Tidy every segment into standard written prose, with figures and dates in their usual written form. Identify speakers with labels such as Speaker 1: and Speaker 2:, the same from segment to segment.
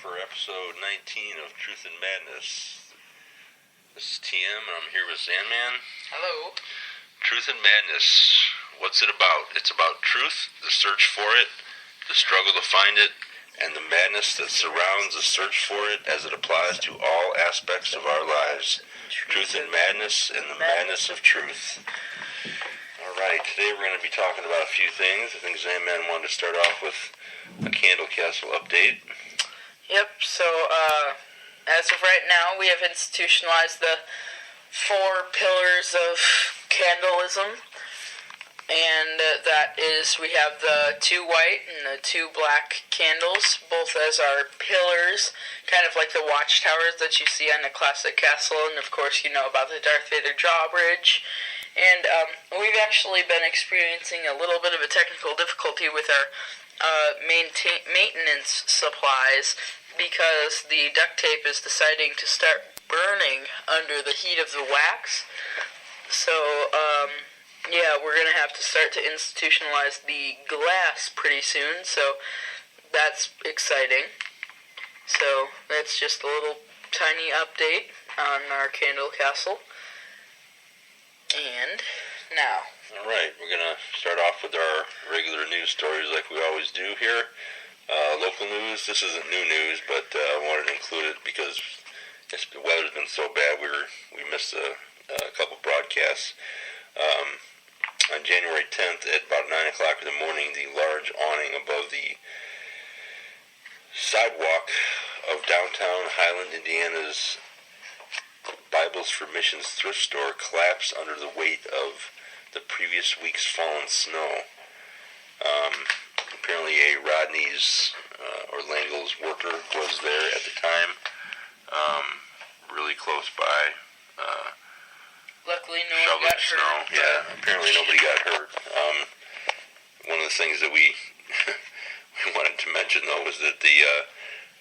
Speaker 1: for episode 19 of Truth and Madness. This is TM, and I'm here with Sandman.
Speaker 2: Hello.
Speaker 1: Truth and Madness. What's it about? It's about truth, the search for it, the struggle to find it, and the madness that surrounds the search for it as it applies to all aspects of our lives. Truth and Madness, and the madness of truth. Alright, today we're going to be talking about a few things. I think Sandman wanted to start off with a Candle Castle update.
Speaker 2: Yep, so as of right now, we have institutionalized the 4 pillars of candleism, and that is, we have the 2 white and the 2 black candles, both as our pillars, kind of like the watchtowers that you see on the classic castle, and of course you know about the Darth Vader drawbridge. And we've actually been experiencing a little bit of a technical difficulty with our maintenance supplies, because the duct tape is deciding to start burning under the heat of the wax. So, yeah, we're going to have to start to institutionalize the glass pretty soon, so that's exciting. So, that's just a little tiny update on our Candle Castle. And now.
Speaker 1: Alright, we're going to start off with our regular news stories like we always do here. Local news, this isn't new news, but I wanted to include it because the weather's been so bad we missed a couple broadcasts. On January 10th at about 9 o'clock in the morning, the large awning above the sidewalk of downtown Highland, Indiana's Bibles for Missions thrift store collapsed under the weight of the previous week's fallen snow. Apparently a Rodney's or Langle's worker was there at the time, really close by.
Speaker 2: Luckily, no one got hurt.
Speaker 1: Snow. Yeah, apparently nobody got hurt. One of the things that we wanted to mention, though, was that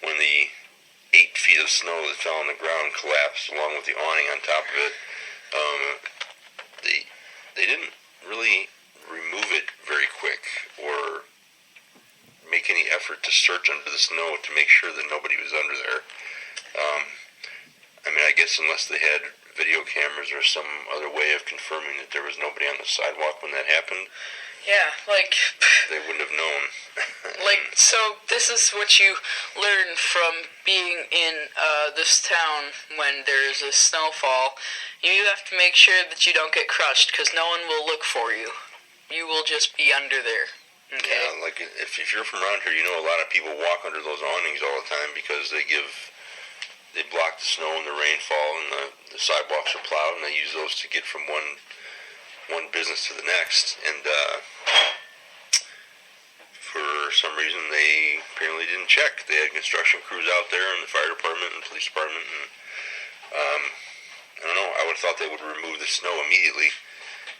Speaker 1: when the 8 feet of snow that fell on the ground collapsed along with the awning on top of it, they didn't really remove it very quick or make any effort to search under the snow to make sure that nobody was under there. I guess unless they had video cameras or some other way of confirming that there was nobody on the sidewalk when that happened.
Speaker 2: Yeah,
Speaker 1: they wouldn't have known.
Speaker 2: So this is what you learn from being in this town when there's a snowfall. You have to make sure that you don't get crushed, because no one will look for you. You will just be under there. Okay?
Speaker 1: Yeah, if you're from around here, you know a lot of people walk under those awnings all the time because they block the snow and the rainfall, and the sidewalks are plowed, and they use those to get from one business to the next. And for some reason, they apparently didn't check. They had construction crews out there, and the fire department and police department, and I don't know. I would have thought they would remove the snow immediately,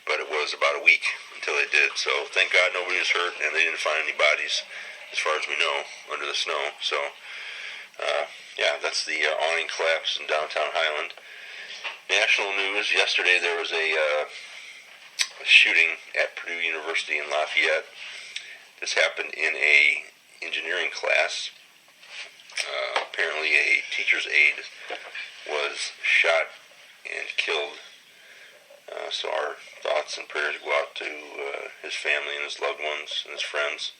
Speaker 1: but it was about a week until they did. So thank God nobody was hurt, and they didn't find any bodies, as far as we know, under the snow. So yeah, that's the awning collapse in downtown Highland. National news, yesterday there was a shooting at Purdue University in Lafayette. This happened in a engineering class. Apparently a teacher's aide was shot and killed. So our thoughts and prayers go out to his family and his loved ones and his friends.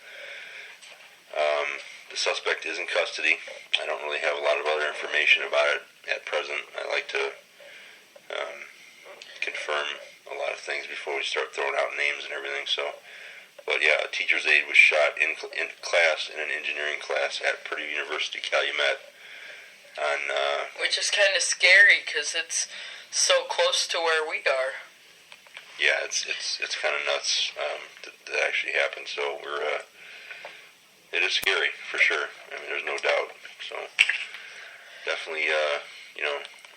Speaker 1: The suspect is in custody. I don't really have a lot of other information about it at present. I like to confirm a lot of things before we start throwing out names and everything. But yeah, a teacher's aide was shot in class, in an engineering class at Purdue University, Calumet.
Speaker 2: Which is kind of scary because it's so close to where we are.
Speaker 1: Yeah, it's kind of nuts that actually happened. So it is scary for sure. There's no doubt. So definitely,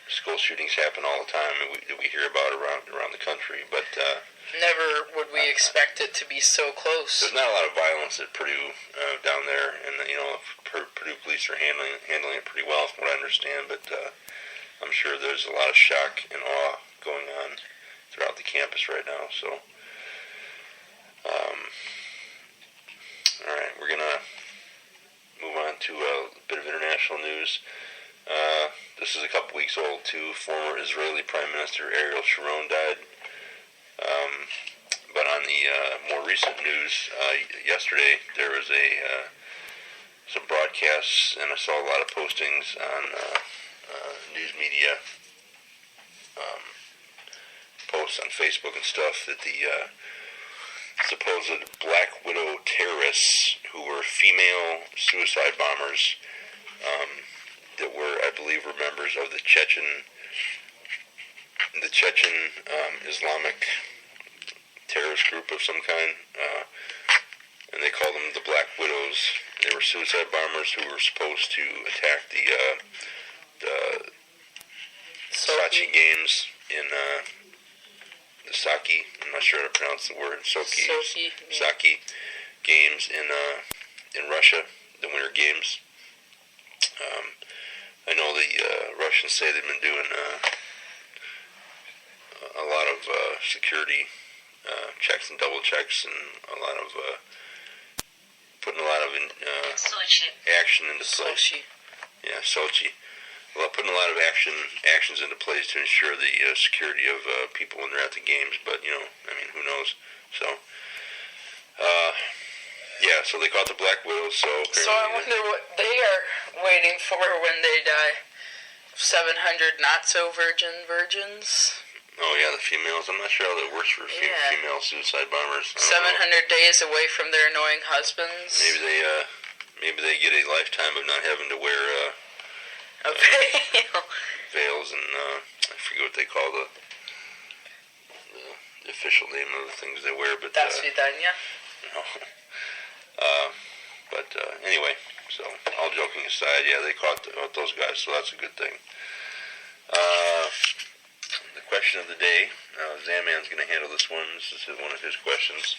Speaker 1: school shootings happen all the time, and we hear about around the country, but
Speaker 2: never would we expect it to be so close.
Speaker 1: There's not a lot of violence at Purdue down there, and Purdue police are handling it pretty well, from what I understand. But I'm sure there's a lot of shock and awe going on throughout the campus right now. So, all right, we're gonna move on on to a bit of international news. This is a couple weeks old, too. Former Israeli Prime Minister Ariel Sharon died. But on the more recent news, yesterday there was some broadcasts, and I saw a lot of postings on news media, posts on Facebook and stuff, that the supposed Black Widow terrorists, who were female suicide bombers, that were, I believe, were members of the Chechen Islamic terrorist group of some kind, and they called them the Black Widows. They were suicide bombers who were supposed to attack the Sochi Games in the Saki, I'm not sure how to pronounce the word, Saki Games in Russia, the Winter Games. I know the Russians say they've been doing a lot of security checks and double checks, and a lot of putting a lot of action into place.
Speaker 2: Sochi.
Speaker 1: Yeah, Sochi. Well, putting a lot of actions into place to ensure the security of people when they're at the games. But who knows? So, yeah. So they caught the Black Widows. So
Speaker 2: I wonder what they are waiting for when they die. 700 not so virgins.
Speaker 1: Oh yeah, the females. I'm not sure how that works for female suicide bombers.
Speaker 2: 700 days away from their annoying husbands.
Speaker 1: Maybe they get a lifetime of not having to wear
Speaker 2: a veil.
Speaker 1: Veils, and I forget what they call the official name of the things they wear. But
Speaker 2: Dasvidanya.
Speaker 1: No. But anyway, so all joking aside, yeah, they caught those guys, so that's a good thing. The question of the day, Zaman's going to handle this one. This is one of his questions.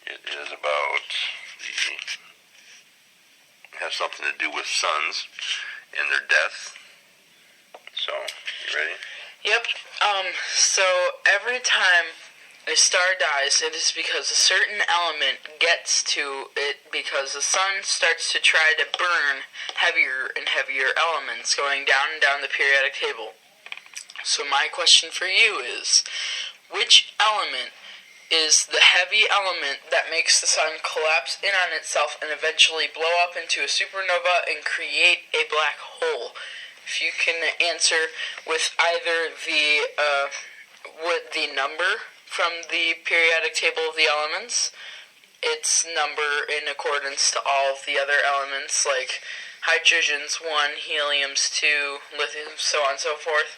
Speaker 1: It is about has something to do with suns and their death. So, you ready?
Speaker 2: Yep. So every time a star dies, it is because a certain element gets to it, because the sun starts to try to burn heavier and heavier elements going down and down the periodic table. So my question for you is, which element is the heavy element that makes the sun collapse in on itself and eventually blow up into a supernova and create a black hole? If you can answer with either the number from the periodic table of the elements, its number in accordance to all of the other elements, like hydrogen's 1, helium's 2, lithium, so on and so forth.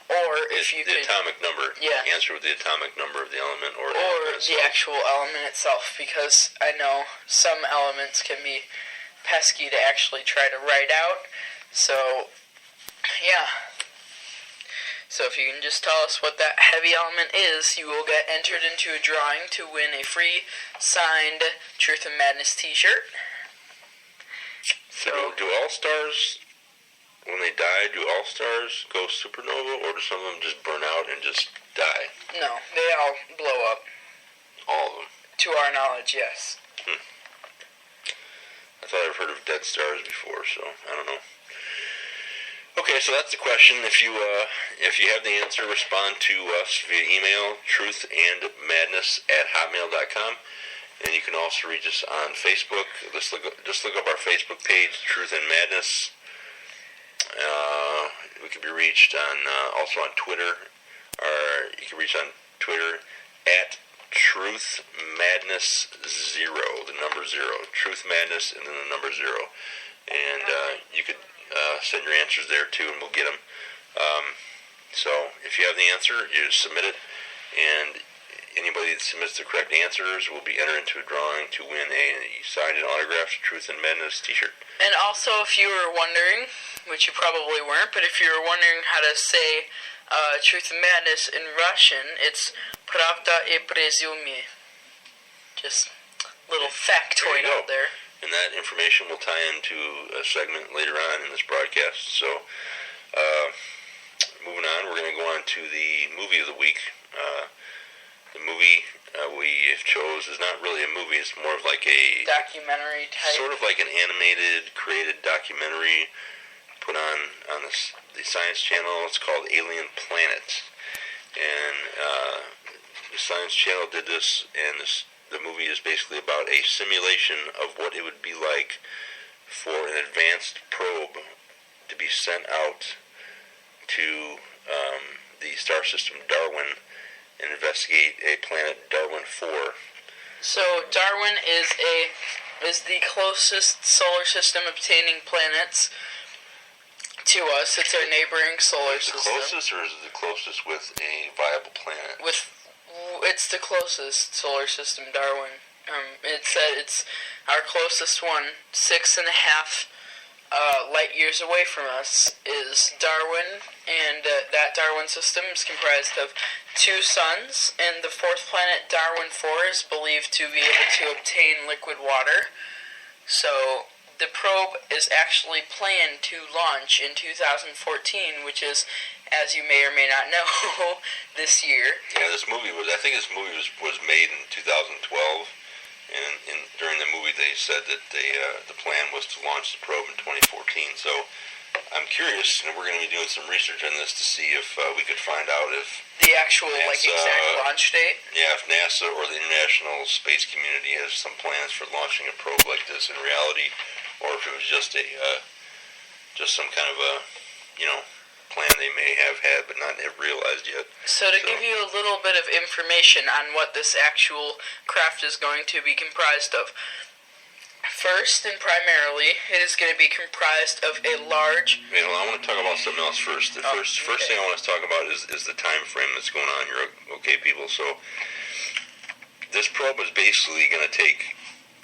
Speaker 2: Or if you
Speaker 1: the
Speaker 2: could...
Speaker 1: atomic number.
Speaker 2: Yeah.
Speaker 1: Answer with the atomic number of the element or
Speaker 2: the actual element itself, because I know some elements can be pesky to actually try to write out. So, yeah. So if you can just tell us what that heavy element is, you will get entered into a drawing to win a free signed Truth and Madness t-shirt.
Speaker 1: So do all stars, when they die, do all stars go supernova, or do some of them just burn out and just die?
Speaker 2: No, they all blow up.
Speaker 1: All of them?
Speaker 2: To our knowledge, yes.
Speaker 1: I thought I've heard of dead stars before, so I don't know. Okay, so that's the question. If you have the answer, respond to us via email, truthandmadness@hotmail.com. And you can also reach us on Facebook. Just look up our Facebook page, Truth and Madness. We can be reached on also on Twitter. Or you can reach on Twitter at Truth Madness 0, the number 0. Truth Madness and then the number 0. And you could send your answers there too, and we'll get them. So if you have the answer, you just submit it, and anybody that submits the correct answers will be entered into a drawing to win a signed and autographed Truth and Madness t-shirt.
Speaker 2: And also, if you were wondering, which you probably weren't, but if you were wondering how to say Truth and Madness in Russian, it's Pravda и Prezumie. Just a little factoid out there.
Speaker 1: And that information will tie into a segment later on in this broadcast. So, moving on, we're going to go on to the movie of the week. The movie we they've chose is not really a movie. It's more of like a
Speaker 2: documentary type.
Speaker 1: Sort of like an animated, created documentary put on the Science Channel. It's called Alien Planet. And the Science Channel did this, and the movie is basically about a simulation of what it would be like for an advanced probe to be sent out to the star system Darwin and investigate a planet Darwin 4.
Speaker 2: So Darwin is the closest solar system obtaining planets to us. It's our neighboring solar system.
Speaker 1: Is it the closest, or is it the closest with a viable planet?
Speaker 2: It's the closest solar system, Darwin. It said it's our closest one, 6.5 light years away from us is Darwin, and that Darwin system is comprised of 2 suns, and the 4th planet, Darwin 4, is believed to be able to obtain liquid water. So the probe is actually planned to launch in 2014, which is, as you may or may not know, this year.
Speaker 1: Yeah, I think this movie was made in 2012. And during the movie, they said that the plan was to launch the probe in 2014. So I'm curious, and we're going to be doing some research on this to see if we could find out if
Speaker 2: the actual
Speaker 1: NASA,
Speaker 2: exact launch date.
Speaker 1: Yeah, if NASA or the international space community has some plans for launching a probe like this in reality, or if it was just some kind of a plan they may have had but not have realized yet.
Speaker 2: So to give you a little bit of information on what this actual craft is going to be comprised of. First and primarily, it is going to be comprised of a large...
Speaker 1: I want to talk about something else first. The first thing I want to talk about is the time frame that's going on here. Okay, people? So this probe is basically going to take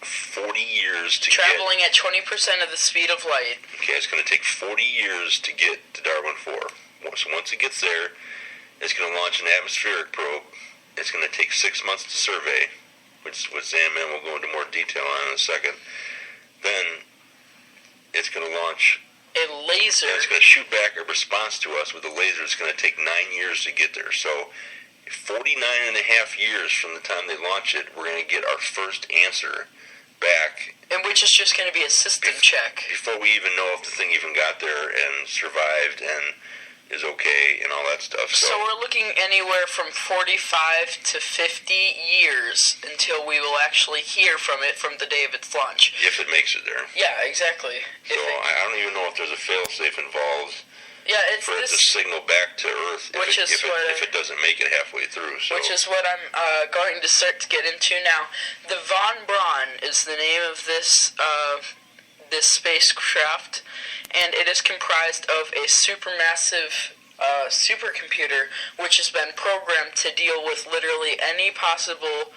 Speaker 1: 40 years to
Speaker 2: traveling at 20% of the speed of light.
Speaker 1: Okay, it's going to take 40 years to get to Darwin 4. So once it gets there, it's going to launch an atmospheric probe. It's going to take 6 months to survey, which Sam will go into more detail on in a second. Then it's going to launch
Speaker 2: a laser.
Speaker 1: And it's going to shoot back a response to us with a laser. It's going to take 9 years to get there. So 49 and a half years from the time they launch it, we're going to get our first answer back.
Speaker 2: And which is just going to be a system check.
Speaker 1: Before we even know if the thing even got there and survived and is okay and all that stuff.
Speaker 2: So we're looking anywhere from 45 to 50 years until we will actually hear from it from the day of its launch.
Speaker 1: If it makes it there.
Speaker 2: Yeah, exactly.
Speaker 1: So I don't even know if there's a fail-safe involved.
Speaker 2: Yeah, it's
Speaker 1: for it to signal back to Earth if it doesn't make it halfway through. So.
Speaker 2: Which is what I'm going to start to get into now. The Von Braun is the name of this spacecraft, and it is comprised of a supermassive supercomputer which has been programmed to deal with literally any possible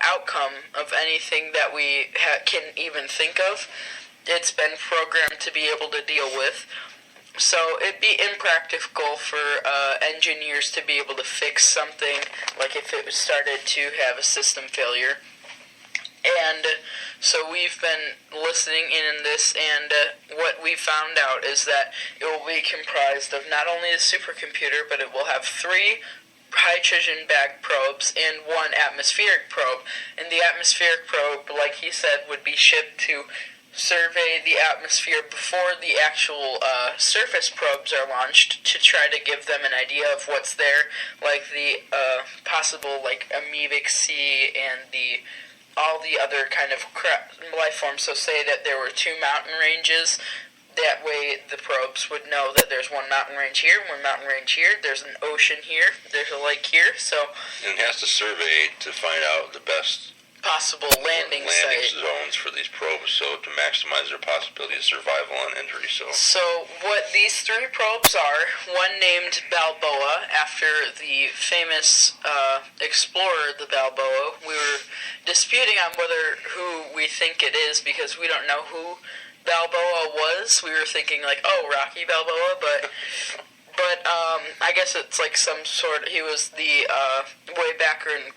Speaker 2: outcome of anything that we can even think of. It's been programmed to be able to deal with. So it'd be impractical for engineers to be able to fix something like if it started to have a system failure. And so we've been listening in on this, and what we found out is that it will be comprised of not only the supercomputer, but it will have 3 hydrogen bag probes and 1 atmospheric probe. And the atmospheric probe, like he said, would be shipped to survey the atmosphere before the actual surface probes are launched to try to give them an idea of what's there, like the possible amoebic sea and all the other kind of life forms. So say that there were 2 mountain ranges. That way the probes would know that there's 1 mountain range here, 1 mountain range here, there's an ocean here, there's a lake here. So
Speaker 1: and it has to survey to find out the best
Speaker 2: possible landing
Speaker 1: zones for these probes, so to maximize their possibility of survival and entry.
Speaker 2: So what these 3 probes are, one named Balboa, after the famous explorer, the Balboa. We were disputing on who we think it is, because we don't know who Balboa was. We were thinking Rocky Balboa, but I guess it's some sort. He was the way backer in